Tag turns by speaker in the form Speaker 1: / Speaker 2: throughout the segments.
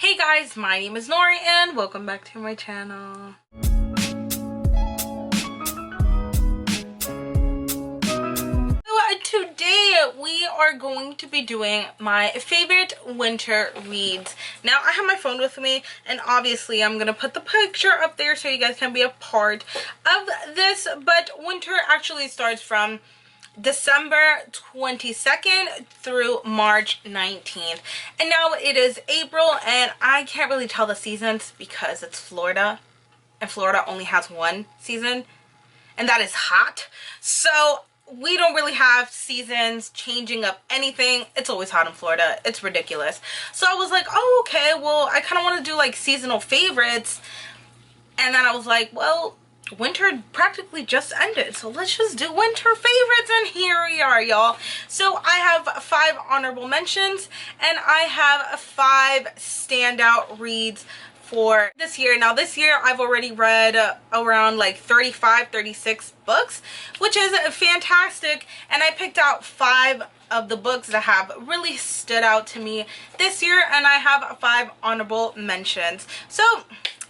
Speaker 1: Hey guys, my name is Nori and welcome back to my channel. Today we are going to be doing my favorite winter reads. Now I have my phone with me and obviously I'm gonna put the picture up there so you guys can be a part of this, but winter actually starts from December 22nd through March 19th, and now it is April and I can't really tell the seasons because it's Florida and Florida only has one season and that is hot, so we don't really have seasons changing up anything. It's always hot in Florida. It's ridiculous. So I was like, oh okay, well I kind of want to do like seasonal favorites, and then I was like, well, winter practically just ended, so let's just do winter favorites, and here we are, y'all. So I have 5 honorable mentions and I have 5 standout reads for this year. Now this year I've already read around like 36 books, which is fantastic, and I picked out 5 of the books that have really stood out to me this year, and I have 5 honorable mentions. So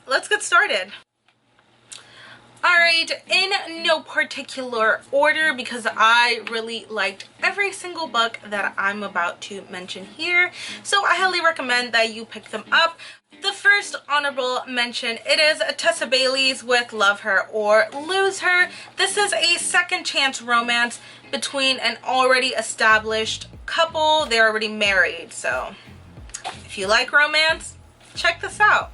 Speaker 1: let's get started. Alright, in no particular order because I really liked every single book that I'm about to mention here, so I highly recommend that you pick them up. The first honorable mention, it is Tessa Bailey's with Love Her or Lose Her. This is a second chance romance between an already established couple. They're already married, so if you like romance, check this out.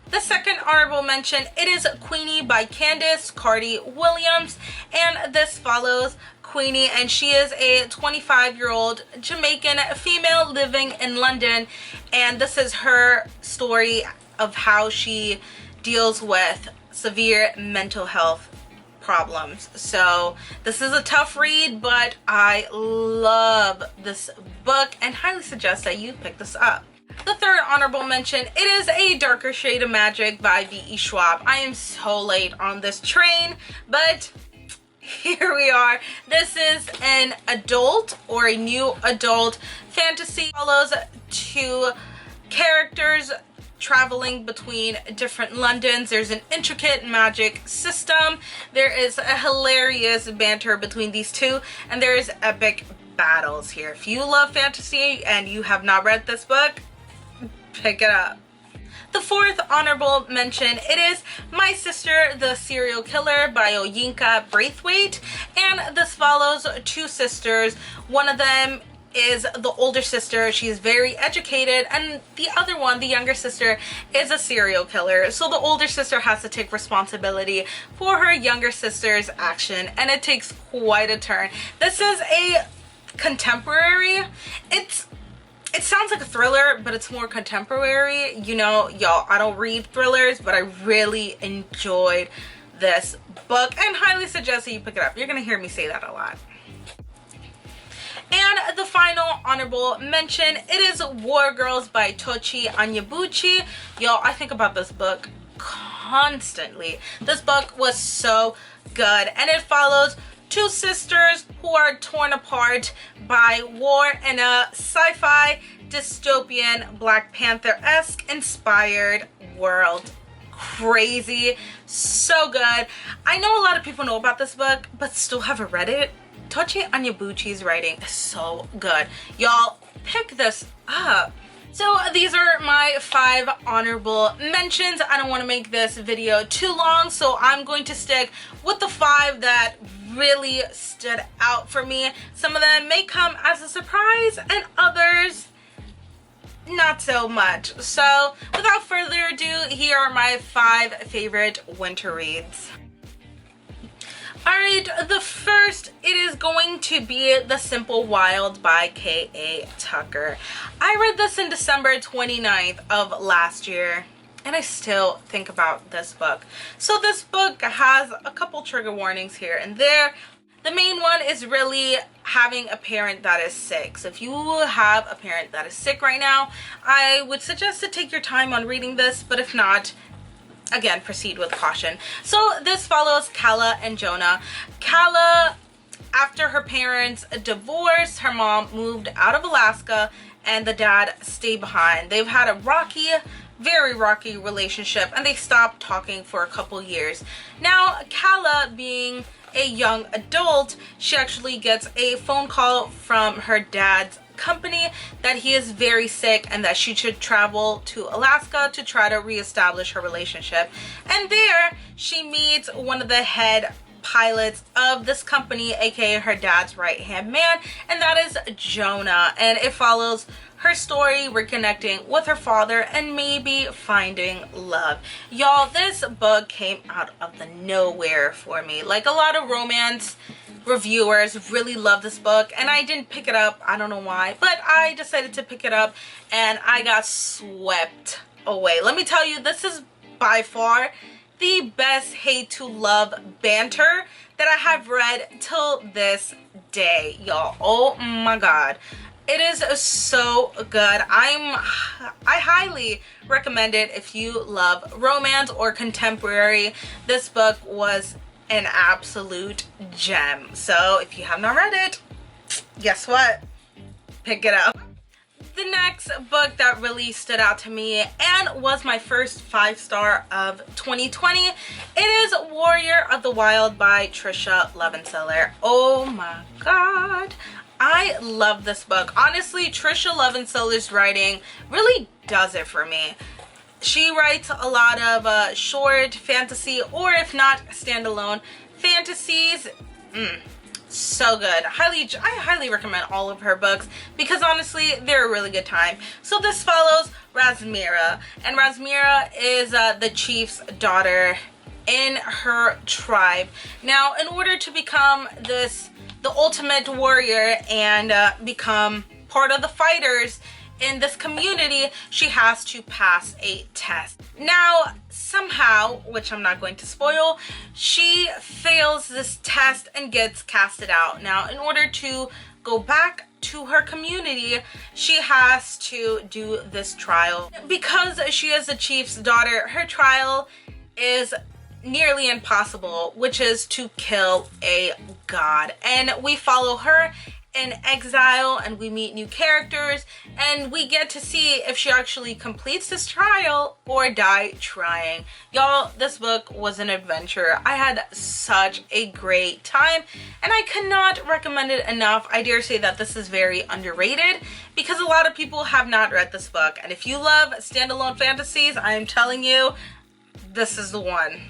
Speaker 1: The second honorable mention, it is Queenie by Candace Carty Williams, and this follows Queenie, and she is a 25-year-old Jamaican female living in London, and this is her story of how she deals with severe mental health problems. So this is a tough read, but I love this book and highly suggest that you pick this up. The third honorable mention, it is A Darker Shade of Magic by V.E. Schwab. I am so late on this train, but here we are. This is an adult or a new adult fantasy. Follows 2 characters traveling between different Londons. There's an intricate magic system. There is a hilarious banter between these 2, and there is epic battles here. If you love fantasy and you have not read this book, pick it up. The fourth honorable mention, it is My Sister the Serial Killer by Oyinka Braithwaite, and this follows 2 sisters. One of them is the older sister. She's very educated, and the other one, the younger sister, is a serial killer. So the older sister has to take responsibility for her younger sister's action, and it takes quite a turn. This is a contemporary, it sounds like a thriller, but it's more contemporary. You know, y'all, I don't read thrillers, but I really enjoyed this book and highly suggest that you pick it up. You're gonna hear me say that a lot. And the final honorable mention, it is War Girls by Tochi Onyebuchi. Y'all, I think about this book constantly. This book was so good, and it follows 2 sisters who are torn apart by war in a sci-fi dystopian Black Panther-esque inspired world. Crazy, so good. I know a lot of people know about this book but still haven't read it. Tochi Onyebuchi's writing is so good. Y'all, pick this up. So these are my 5 honorable mentions. I don't want to make this video too long, so I'm going to stick with the 5 that really stood out for me. Some of them may come as a surprise and others not so much. So without further ado, here are my 5 favorite winter reads. Alright, the first, it is going to be The Simple Wild by K.A. Tucker. I read this in December 29th of last year, and I still think about this book. So this book has a couple trigger warnings here and there. The main one is really having a parent that is sick. So if you have a parent that is sick right now, I would suggest to take your time on reading this, but if not, again, proceed with caution. So this follows Kala and Jonah. Kala, after her parents divorced, her mom moved out of Alaska and the dad stayed behind. They've had a rocky very rocky relationship, and they stopped talking for a couple years. Now, Kala, being a young adult, she actually gets a phone call from her dad's company that he is very sick and that she should travel to Alaska to try to reestablish her relationship. And there she meets one of the head pilots of this company, aka her dad's right-hand man, and that is Jonah. And it follows her story reconnecting with her father and maybe finding love. Y'all, this book came out of the nowhere for me. Like, a lot of romance reviewers really love this book, and I didn't pick it up. I don't know why, but I decided to pick it up and I got swept away. Let me tell you, this is by far the best hate to love banter that I have read till this day, y'all. Oh my god. It is so good. I highly recommend it if you love romance or contemporary. This book was an absolute gem. So if you have not read it, guess what? Pick it up. The next book that really stood out to me and was my first 5-star of 2020, it is Warrior of the Wild by Trisha Levenseller. Oh my god. I love this book. Honestly, Trisha Levenseller's writing really does it for me. She writes a lot of short fantasy, or if not, standalone fantasies. So good. I highly recommend all of her books because honestly, they're a really good time. So this follows Razmira, and Razmira is the chief's daughter in her tribe. Now, in order to become the ultimate warrior and become part of the fighters in this community, she has to pass a test. Now, somehow, which I'm not going to spoil, she fails this test and gets casted out. Now, in order to go back to her community, she has to do this trial. Because she is the chief's daughter, her trial is nearly impossible, which is to kill a god. And we follow her in exile, and we meet new characters, and we get to see if she actually completes this trial or die trying. Y'all, this book was an adventure. I had such a great time, and I cannot recommend it enough. I dare say that this is very underrated because a lot of people have not read this book, and if you love standalone fantasies, I am telling you, this is the one.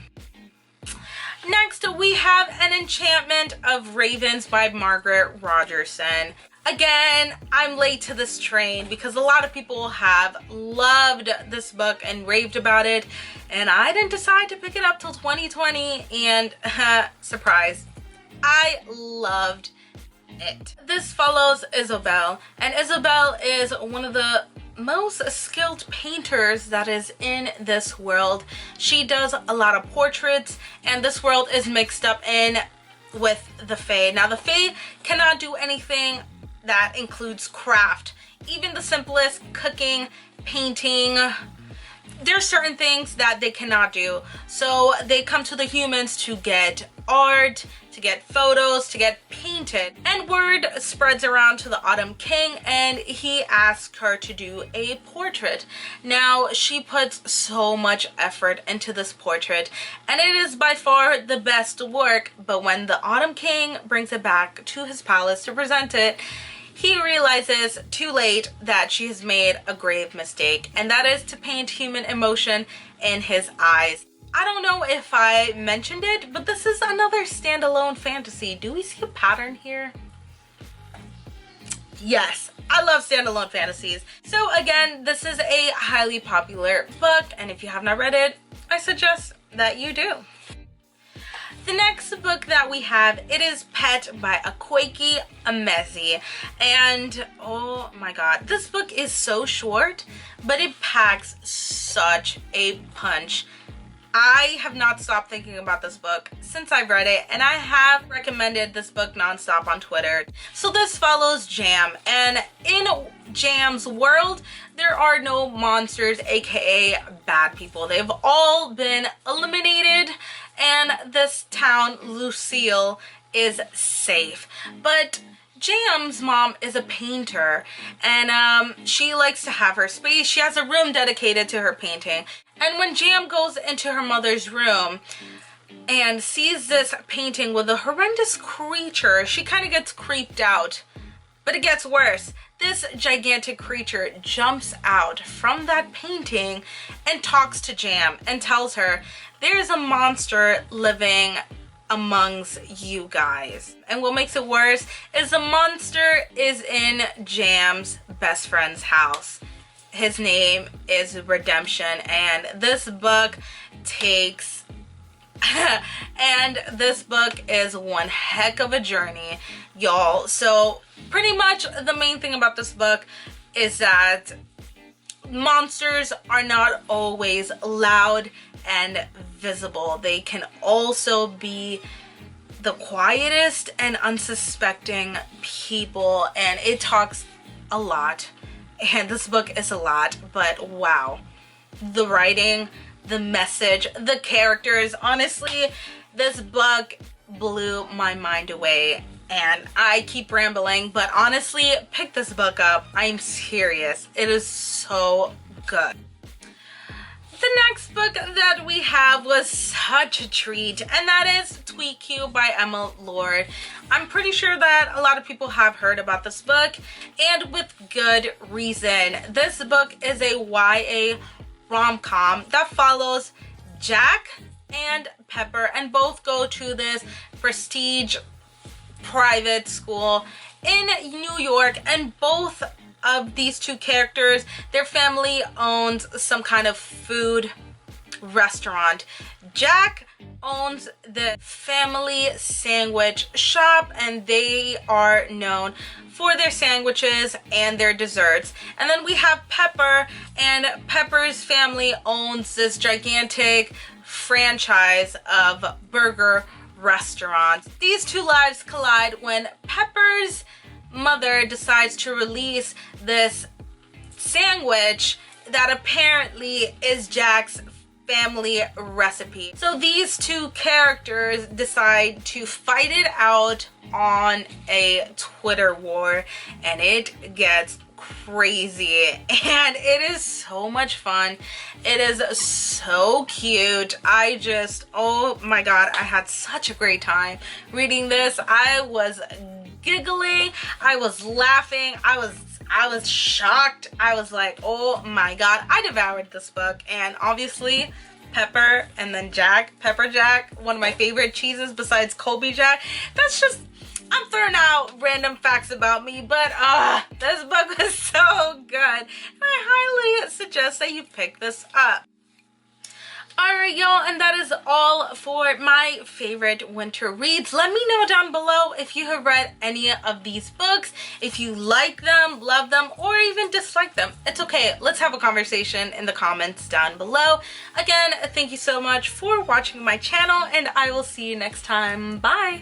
Speaker 1: Next, we have An Enchantment of Ravens by Margaret Rogerson. Again, I'm late to this train because a lot of people have loved this book and raved about it, and I didn't decide to pick it up till 2020, and surprise, I loved it. This follows Isabel, and Isabel is one of the most skilled painters that is in this world. She does a lot of portraits, and this world is mixed up in with the Fae. Now, the Fae cannot do anything that includes craft. Even the simplest cooking, painting, there's certain things that they cannot do. So they come to the humans to get art, to get photos, to get painted. And word spreads around to the Autumn King, and he asks her to do a portrait. Now, she puts so much effort into this portrait, and it is by far the best work, but when the Autumn King brings it back to his palace to present it, he realizes too late that she has made a grave mistake, and that is to paint human emotion in his eyes. I don't know if I mentioned it, but this is another standalone fantasy. Do we see a pattern here? Yes, I love standalone fantasies. So again, this is a highly popular book, and if you have not read it, I suggest that you do. The next book that we have, it is Pet by Akwaeke Emezi, and oh my god, this book is so short, but it packs such a punch. I have not stopped thinking about this book since I've read it, and I have recommended this book nonstop on Twitter. So this follows Jam, and in Jam's world, there are no monsters, aka bad people. They've all been eliminated, and this town, Lucille, is safe. But Jam's mom is a painter, and she likes to have her space. She has a room dedicated to her painting. And when Jam goes into her mother's room and sees this painting with a horrendous creature, she kind of gets creeped out. But it gets worse. This gigantic creature jumps out from that painting and talks to Jam and tells her there's a monster living amongst you guys. And what makes it worse is the monster is in Jam's best friend's house. His name is Redemption, and this book takes and this book is one heck of a journey, y'all. So pretty much the main thing about this book is that monsters are not always loud and visible. They can also be the quietest and unsuspecting people, and it talks a lot. And this book is a lot, but wow. The writing, the message, the characters, honestly, this book blew my mind away. And I keep rambling, but honestly, pick this book up. I'm serious. It is so good. The next book that we have was such a treat, and that is Tweet You by Emma Lord. I'm pretty sure that a lot of people have heard about this book, and with good reason. This book is a YA rom-com that follows Jack and Pepper, and both go to this prestige private school in New York, and both of these two characters, their family owns some kind of food restaurant. Jack owns the family sandwich shop, and they are known for their sandwiches and their desserts. And then we have Pepper, and Pepper's family owns this gigantic franchise of burger restaurants. These two lives collide when Pepper's mother decides to release this sandwich that apparently is Jack's family recipe. So these two characters decide to fight it out on a Twitter war, and it gets crazy, and it is so much fun. It is so cute. Oh my god, I had such a great time reading this. I was giggling, I was laughing, I was shocked. I was like, oh my god. I devoured this book, and obviously Pepper and then Jack, Pepper Jack, one of my favorite cheeses besides Colby Jack. That's just, I'm throwing out random facts about me, but this book was so good, and I highly suggest that you pick this up. Alright y'all, and that is all for my favorite winter reads. Let me know down below if you have read any of these books, if you like them, love them, or even dislike them. It's okay, let's have a conversation in the comments down below. Again, thank you so much for watching my channel, and I will see you next time. Bye!